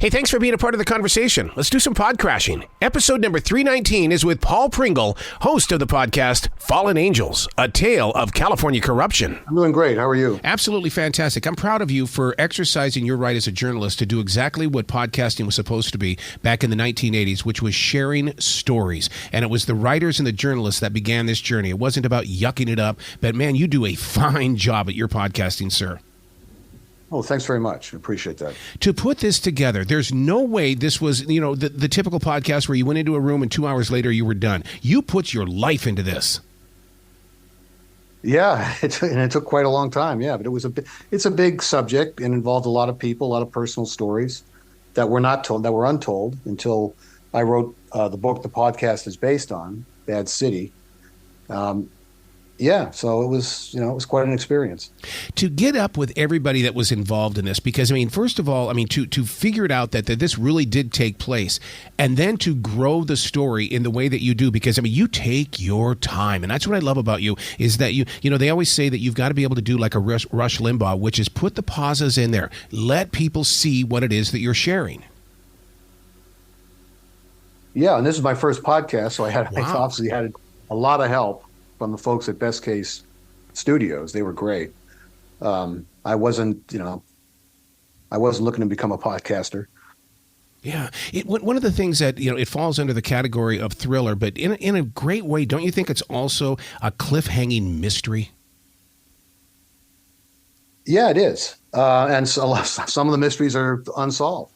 Hey, thanks for being a part of the conversation. Let's do some pod crashing. Episode number 319 is with Paul Pringle, host of the podcast Fallen Angels, a tale of California corruption. I'm doing great. How are you? Absolutely fantastic. I'm proud of you for exercising your right as a journalist to do exactly what podcasting was supposed to be back in the 1980s, which was sharing stories. And it was the writers and the journalists that began this journey. It wasn't about yucking it up, but man, you do a fine job at your podcasting, sir. Oh, thanks very much. I appreciate that. To put this together, there's no way this was, the typical podcast where you went into a room and 2 hours later you were done. You put your life into this. Yeah, it took quite a long time. Yeah, but it's a big subject and involved a lot of people, a lot of personal stories that were not told, that were untold until I wrote the book the podcast is based on, Bad City. Yeah, so it was quite an experience. To get up with everybody that was involved in this, because, first of all, to figure it out that this really did take place, and then to grow the story in the way that you do, because, you take your time, and that's what I love about you, is that they always say that you've got to be able to do like a Rush Limbaugh, which is put the pauses in there. Let people see what it is that you're sharing. Yeah, and this is my first podcast, so I obviously had a lot of help from the folks at Best Case Studios. They were great. I wasn't looking to become a podcaster. Yeah. One of the things that, it falls under the category of thriller, but in a great way, don't you think it's also a cliffhanging mystery? Yeah, it is. And so some of the mysteries are unsolved.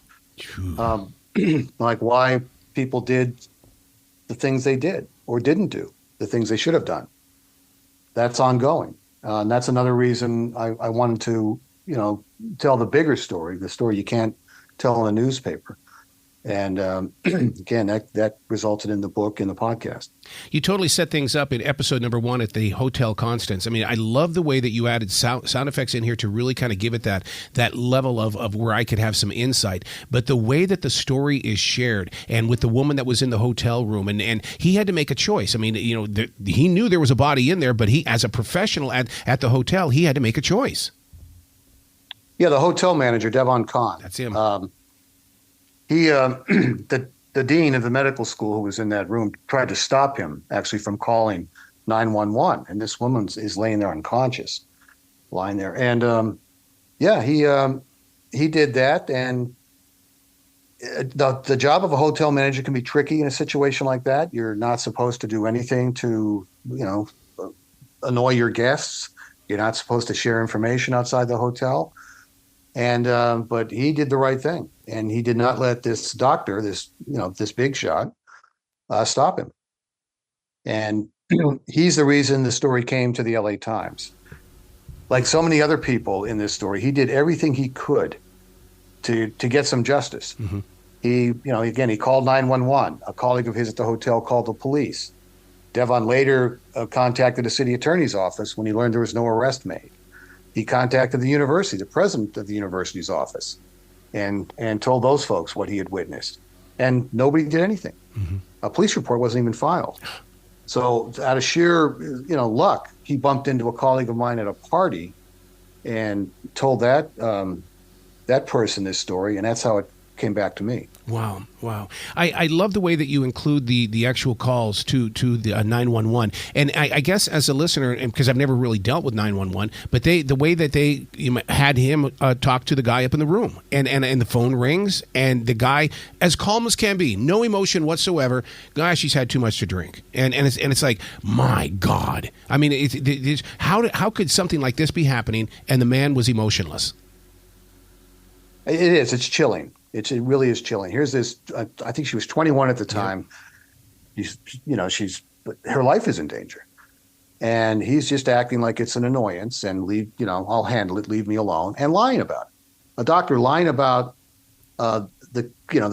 Like why people did the things they did or didn't do. The things they should have done. That's ongoing. And that's another reason I wanted to, tell the bigger story, the story you can't tell in a newspaper. And again, that resulted in the book and the podcast. You totally set things up in episode number 1 at the Hotel Constance. I love the way that you added sound effects in here to really kind of give it that level of where I could have some insight. But the way that the story is shared, and with the woman that was in the hotel room, and he had to make a choice. He knew there was a body in there, but he, as a professional at the hotel, he had to make a choice. Yeah, the hotel manager, Devon Kahn. That's him. He, the dean of the medical school who was in that room tried to stop him actually from calling 911. And this woman is laying there unconscious, lying there. And he did that. And the job of a hotel manager can be tricky in a situation like that. You're not supposed to do anything to, annoy your guests. You're not supposed to share information outside the hotel. And but he did the right thing, and he did not let this doctor, this big shot, stop him. And he's the reason the story came to the LA Times. Like so many other people in this story, he did everything he could to get some justice. Mm-hmm. He called 911. A colleague of his at the hotel called the police. Devon later contacted the city attorney's office when he learned there was no arrest made. He contacted the university, the president of the university's office, and told those folks what he had witnessed. And nobody did anything. Mm-hmm. A police report wasn't even filed. So out of sheer, luck, he bumped into a colleague of mine at a party and told that person this story, and that's how it came back to me. Wow. I love the way that you include the actual calls to the 911. And I guess as a listener, because I've never really dealt with 911, but the way that they had him talk to the guy up in the room, and the phone rings, and the guy, as calm as can be, no emotion whatsoever, gosh, he's had too much to drink. And it's like, my God. How could something like this be happening and the man was emotionless? It is. It's chilling. It really is chilling. Here's this. I think she was 21 at the time. Yeah. Her life is in danger, and he's just acting like it's an annoyance and I'll handle it. Leave me alone, and lying about it. A doctor lying about the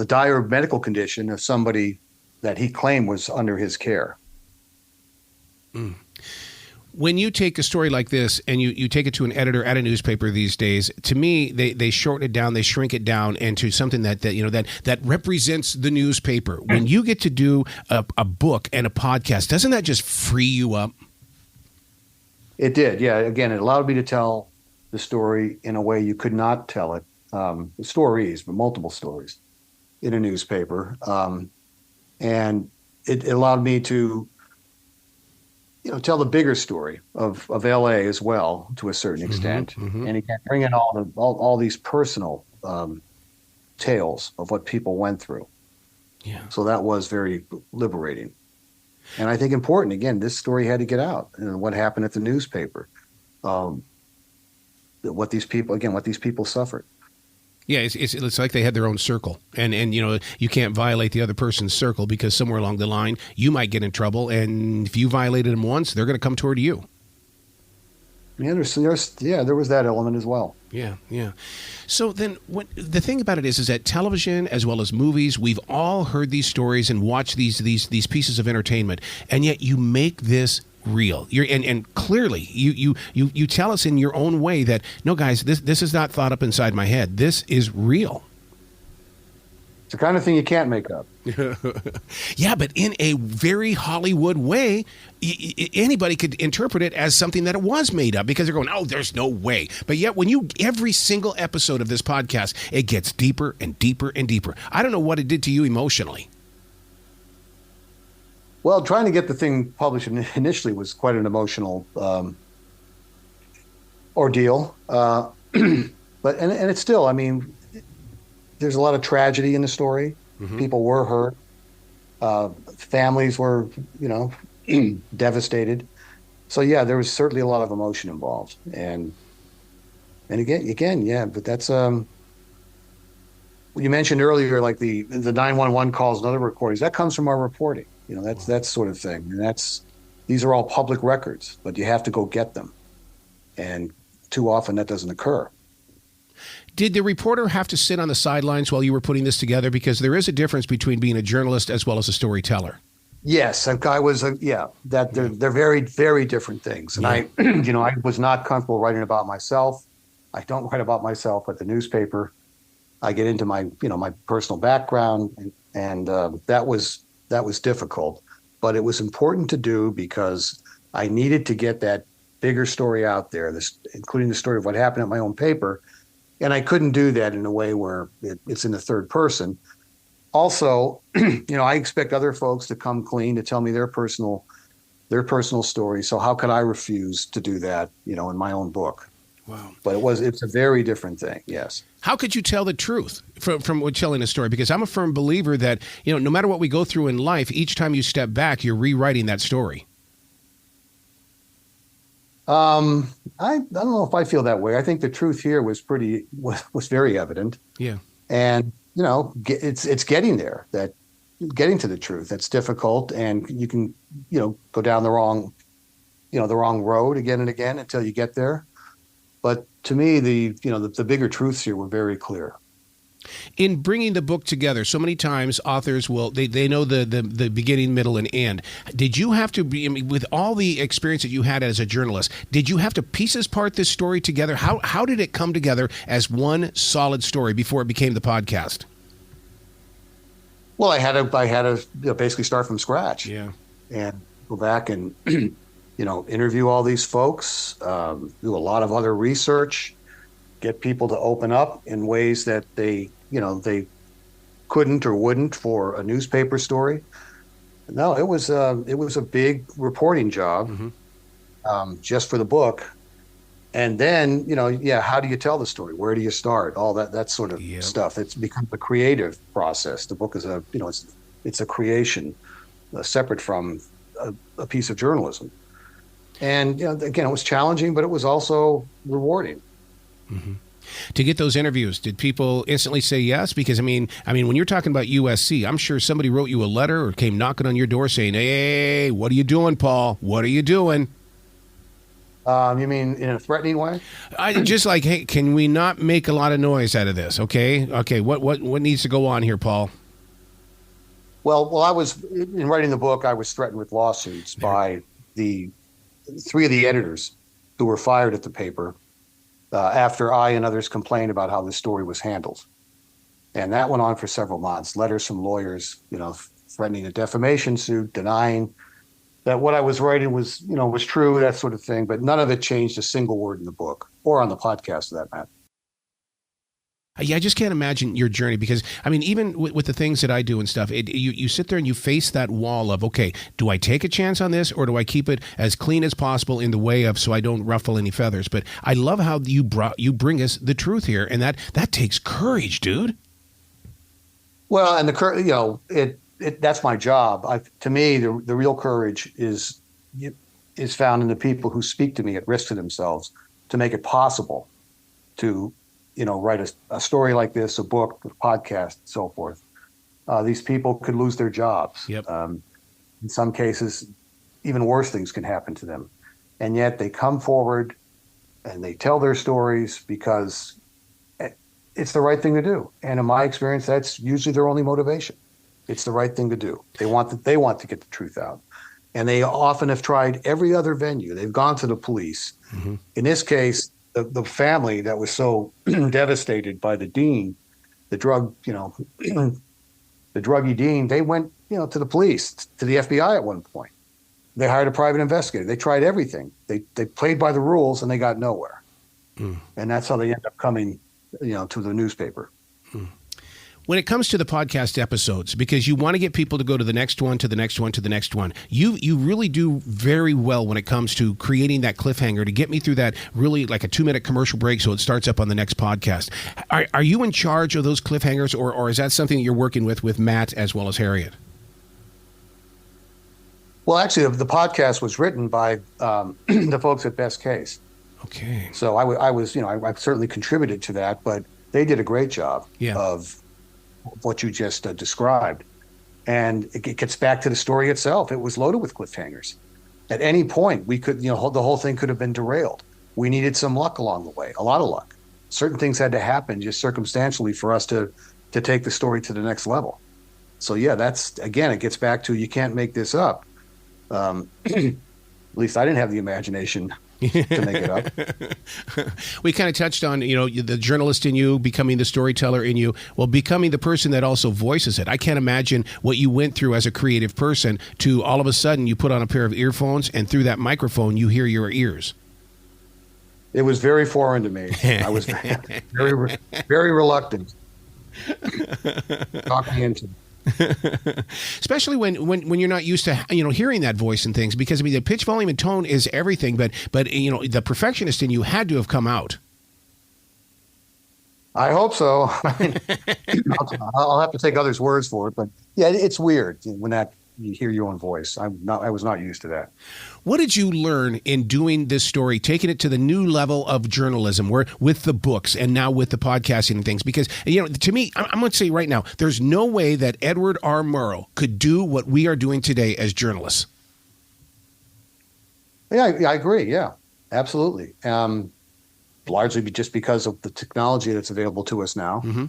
dire medical condition of somebody that he claimed was under his care. Mm. When you take a story like this and you take it to an editor at a newspaper these days, to me, they shorten it down, they shrink it down into something that represents the newspaper. When you get to do a book and a podcast, doesn't that just free you up? It did, yeah. Again, it allowed me to tell the story in a way you could not tell it. Stories, but multiple stories, in a newspaper, and it allowed me to, tell the bigger story of LA as well to a certain Hmm. extent, Hmm. and again bring in all these personal tales of what people went through. Yeah. So that was very liberating, and I think important. Again, this story had to get out, and what happened at the newspaper, um, what these people suffered. Yeah, it's like they had their own circle, and you can't violate the other person's circle because somewhere along the line you might get in trouble, and if you violated them once, they're going to come toward you. Yeah, there was that element as well. Yeah, yeah. So then, the thing about it is that television as well as movies, we've all heard these stories and watched these pieces of entertainment, and yet you make this real. And clearly you tell us in your own way that no, guys, this is not thought up inside my head. This is real. It's the kind of thing you can't make up. Yeah, but in a very Hollywood way, anybody could interpret it as something that it was made up because they're going, oh, there's no way. But yet, every single episode of this podcast, it gets deeper and deeper and deeper. I don't know what it did to you emotionally. Well, trying to get the thing published initially was quite an emotional ordeal. But it's still, I mean, there's a lot of tragedy in the story. Hmm. People were hurt. Families were, devastated. So yeah, there was certainly a lot of emotion involved. And again, yeah. But that's you mentioned earlier, like the 911 calls and other recordings. That comes from our reporting. That's that sort of thing. And these are all public records, but you have to go get them. And too often that doesn't occur. Did the reporter have to sit on the sidelines while you were putting this together? Because there is a difference between being a journalist as well as a storyteller. Yes, I was, yeah, that they're very, very different things. And Yeah. I was not comfortable writing about myself. I don't write about myself at the newspaper. I get into my personal background, and that was difficult, but it was important to do because I needed to get that bigger story out there, including the story of what happened at my own paper. And I couldn't do that in a way where it's in the third person. Also, I expect other folks to come clean to tell me their personal story. So how could I refuse to do that, in my own book? Wow. But it's a very different thing. Yes. How could you tell the truth from telling a story? Because I'm a firm believer that, no matter what we go through in life, each time you step back, you're rewriting that story. I don't know if I feel that way. I think the truth here was very evident. Yeah. And, it's getting there, that getting to the truth. That's difficult. And you can, go down the wrong road again and again until you get there. But to me, the bigger truths here were very clear. In bringing the book together, so many times authors they know the beginning, middle, and end. Did you have to be, with all the experience that you had as a journalist, did you have to pieces part this story together? How did it come together as one solid story before it became the podcast? Well, I had to basically start from scratch. Yeah. And go back and interview all these folks, do a lot of other research, get people to open up in ways that they couldn't or wouldn't for a newspaper story. No, it was a big reporting job, just for the book. And then, how do you tell the story? Where do you start? All that sort of stuff. It's become a creative process. The book is it's a creation, separate from a piece of journalism. And again, it was challenging, but it was also rewarding. Mm-hmm. To get those interviews, did people instantly say yes? Because I mean, when you're talking about USC, I'm sure somebody wrote you a letter or came knocking on your door saying, "Hey, what are you doing, Paul? What are you doing?" You mean in a threatening way? I just like, hey, can we not make a lot of noise out of this? Okay. What needs to go on here, Paul? Well, I was in writing the book. I was threatened with lawsuits by the three of the editors who were fired at the paper after I and others complained about how the story was handled, and that went on for several months. Letters from lawyers, threatening a defamation suit, denying that what I was writing was true, that sort of thing. But none of it changed a single word in the book or on the podcast, for that matter. Yeah, I just can't imagine your journey because, I mean, even with the things that I do and stuff, you sit there and you face that wall of, okay, do I take a chance on this or do I keep it as clean as possible in the way of so I don't ruffle any feathers? But I love how you bring us the truth here, and that takes courage, dude. Well, and that's my job. To me, the real courage is found in the people who speak to me at risk to themselves to make it possible to write a story like this, a book, a podcast, and so forth. These people could lose their jobs. Yep. In some cases, even worse things can happen to them. And yet they come forward and they tell their stories because it's the right thing to do. And in my experience, that's usually their only motivation. It's the right thing to do. They want to get the truth out. And they often have tried every other venue. They've gone to the police. Mm-hmm. In this case, the family that was so devastated by the dean, the druggy dean, they went, to the police, to the FBI at one point. They hired a private investigator. They tried everything. They played by the rules and they got nowhere. Mm. And that's how they end up coming, to the newspaper. Mm. When it comes to the podcast episodes, because you want to get people to go to the next one, to the next one, to the next one, you really do very well when it comes to creating that cliffhanger to get me through that really like a 2-minute commercial break so it starts up on the next podcast. Are you in charge of those cliffhangers, or is that something that you're working with Matt as well as Harriet? Well, actually, the podcast was written by the folks at Best Case. Okay. So I certainly contributed to that, but they did a great job of what you just described. And it gets back to the story itself. It was loaded with cliffhangers. At any point, we could, the whole thing could have been derailed. We needed some luck along the way, a lot of luck. Certain things had to happen just circumstantially for us to take the story to the next level. So yeah, it gets back to, you can't make this up. At least I didn't have the imagination to make it up. We kind of touched on, the journalist in you, becoming the storyteller in you, well, becoming the person that also voices it. I can't imagine what you went through as a creative person to all of a sudden you put on a pair of earphones and through that microphone you hear your ears. It was very foreign to me. I was very, very reluctant talking into it. Especially when you're not used to hearing that voice and things, because I mean the pitch, volume, and tone is everything, but the perfectionist in you had to have come out. I hope so. I'll have to take others' words for it, but yeah, it's weird when you hear your own voice. I was not used to that. What did you learn in doing this story, taking it to the new level of journalism, where with the books and now with the podcasting and things? Because, to me, I'm going to say right now, there's no way that Edward R. Murrow could do what we are doing today as journalists. Yeah, I agree. Yeah, absolutely. Largely just because of the technology that's available to us now. Mm-hmm.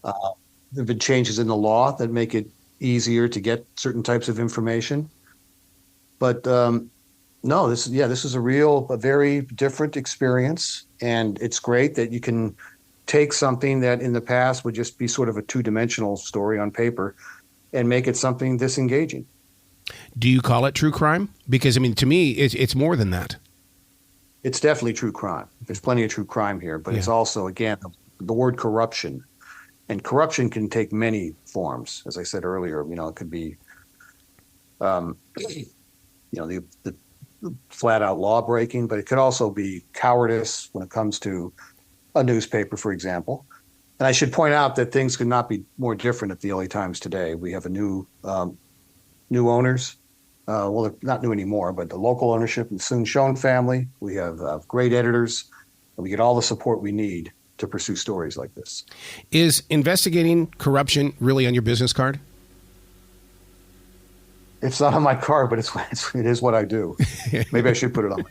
There have been changes in the law that make it easier to get certain types of information. But no, this is a very different experience. And it's great that you can take something that in the past would just be sort of a 2-dimensional story on paper and make it something this engaging. Do you call it true crime? Because, I mean, to me, it's more than that. It's definitely true crime. There's plenty of true crime here, but It's also, again, the word corruption. And corruption can take many forms. As I said earlier, it could be, the flat out law breaking, but it could also be cowardice when it comes to a newspaper, for example. And I should point out that things could not be more different at the LA Times today. We have a new owners. Well, they're not new anymore, but the local ownership and Soon Schoen family. We have great editors, and we get all the support we need to pursue stories like this. Is investigating corruption really on your business card? It's not on my card, but it is what I do. Maybe I should put it on my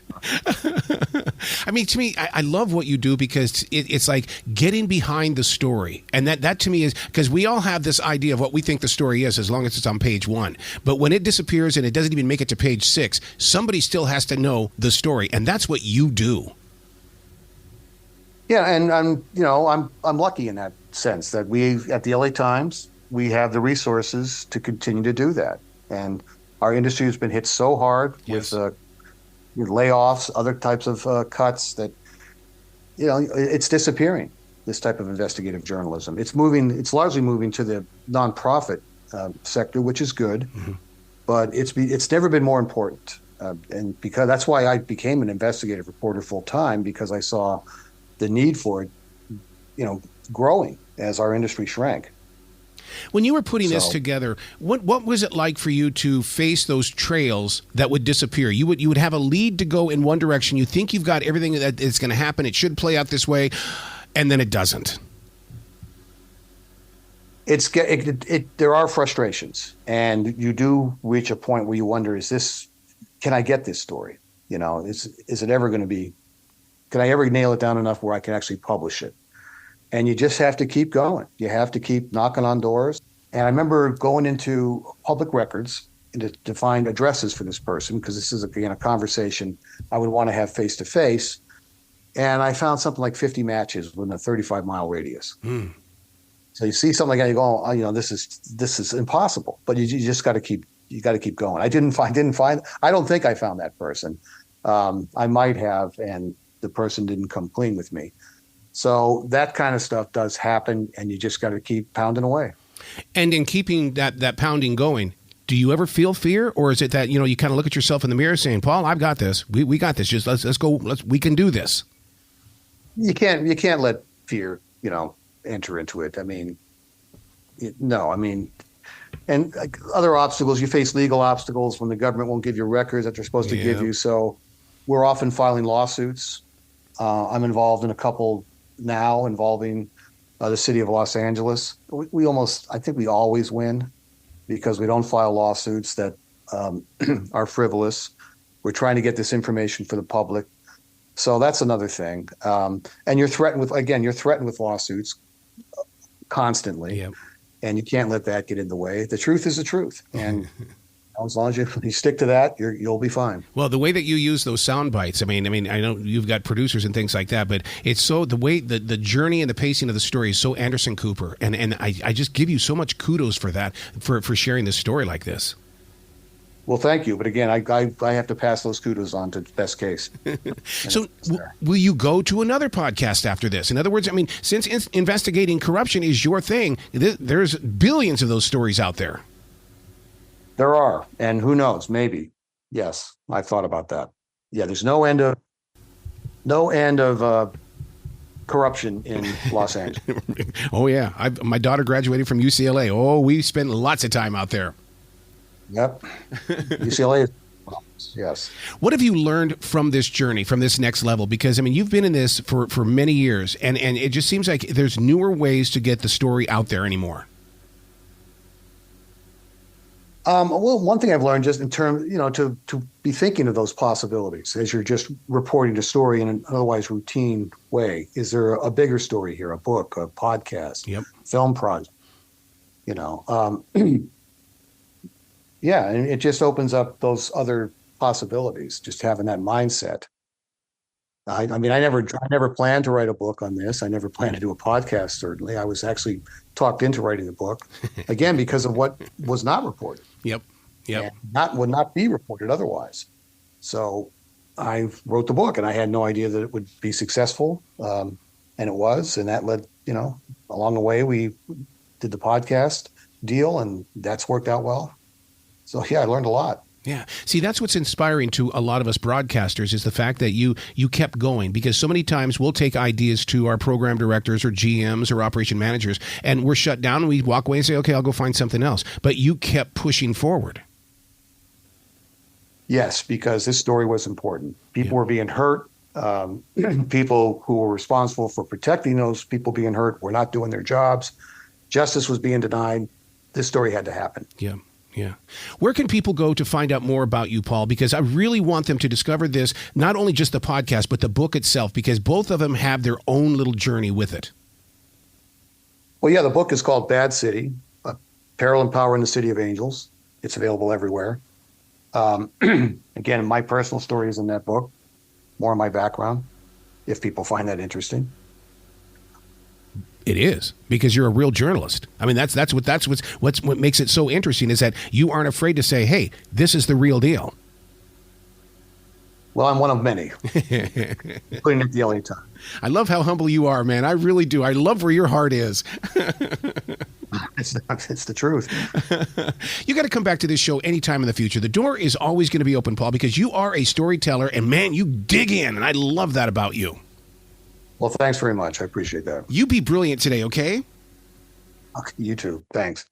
card. I mean, to me, I love what you do because it's like getting behind the story. And that to me is, because we all have this idea of what we think the story is as long as it's on page 1. But when it disappears and it doesn't even make it to page 6, somebody still has to know the story. And that's what you do. Yeah, and I'm lucky in that sense that we at the LA Times, we have the resources to continue to do that. And our industry has been hit so hard with layoffs, other types of cuts that, it's disappearing. this type of investigative journalism. It's largely moving to the nonprofit sector, which is good, but it's never been more important. And because that's why I became an investigative reporter full time, because I saw the need for it, growing as our industry shrank. When you were putting this together, what was it like for you to face those trails that would disappear? You would have a lead to go in one direction. You think you've got everything that is going to happen. It should play out this way, and then it doesn't. There are frustrations, and you do reach a point where you wonder: can I get this story? Is it ever going to be? Can I ever nail it down enough where I can actually publish it? And you just have to keep going. You have to keep knocking on doors. And I remember going into public records to find addresses for this person, because this is, again, a conversation I would want to have face to face. And I found something like 50 matches within a 35-mile radius. So you see something like that, you go, oh, this is impossible. But you just got to keep going. I don't think I found that person. I might have, and the person didn't come clean with me. So that kind of stuff does happen, and you just got to keep pounding away. And in keeping that pounding going, do you ever feel fear, or is it that you kind of look at yourself in the mirror saying, "Paul, I've got this. We got this. Just let's go. We can do this." You can't let fear enter into it. I mean, no. I mean, and other obstacles, you face legal obstacles when the government won't give you records that they're supposed to give you. So we're often filing lawsuits. I'm involved in a couple now involving the city of Los Angeles. I think we always win, because we don't file lawsuits that are frivolous. We're trying to get this information for the public. So that's another thing. And you're threatened with lawsuits constantly. Yep. And you can't let that get in the way. The truth is the truth. And as long as you stick to that, you'll be fine. Well, the way that you use those sound bites, I mean, I know you've got producers and things like that, but it's so the way the journey and the pacing of the story is so Anderson Cooper, and I just give you so much kudos for that, for sharing this story like this. Well, thank you, but again, I have to pass those kudos on to Best Case. So, will you go to another podcast after this? In other words, I mean, since investigating corruption is your thing, there's billions of those stories out there. There are, and who knows? Maybe, yes. I've thought about that. Yeah, there's no end of corruption in Los Angeles. Oh yeah, my daughter graduated from UCLA. Oh, we spent lots of time out there. Yep, UCLA. Yes. What have you learned from this journey, from this next level? Because I mean, you've been in this for many years, and it just seems like there's newer ways to get the story out there anymore. Well, one thing I've learned, just in terms, to be thinking of those possibilities as you're just reporting the story in an otherwise routine way. Is there a bigger story here, a book, a podcast, film project? Yeah, and it just opens up those other possibilities, just having that mindset. I never planned to write a book on this. I never planned to do a podcast, certainly. I was actually talked into writing the book, again, because of what was not reported. Yep. Would not be reported otherwise. So I wrote the book, and I had no idea that it would be successful, and it was. And that led, along the way, we did the podcast deal, and that's worked out well. So, yeah, I learned a lot. Yeah. See, that's what's inspiring to a lot of us broadcasters is the fact that you kept going, because so many times we'll take ideas to our program directors or GMs or operation managers, and we're shut down and we walk away and say, okay, I'll go find something else. But you kept pushing forward. Yes, because this story was important. People were being hurt. People who were responsible for protecting those people being hurt were not doing their jobs. Justice was being denied. This story had to happen. Yeah. Yeah. Where can people go to find out more about you, Paul? Because I really want them to discover this, not only just the podcast, but the book itself, because both of them have their own little journey with it. Well, yeah, the book is called Bad City, Peril and Power in the City of Angels. It's available everywhere. Again, my personal story is in that book, more of my background, if people find that interesting. It is, because you're a real journalist. I mean, that's what makes it so interesting, is that you aren't afraid to say, hey, this is the real deal. Well, I'm one of many, including at the LA Times. I love how humble you are, man. I really do. I love where your heart is. It's the truth. You got to come back to this show anytime in the future. The door is always going to be open, Paul, because you are a storyteller, and man, you dig in, and I love that about you. Well, thanks very much. I appreciate that. You be brilliant today, okay? Okay, you too. Thanks.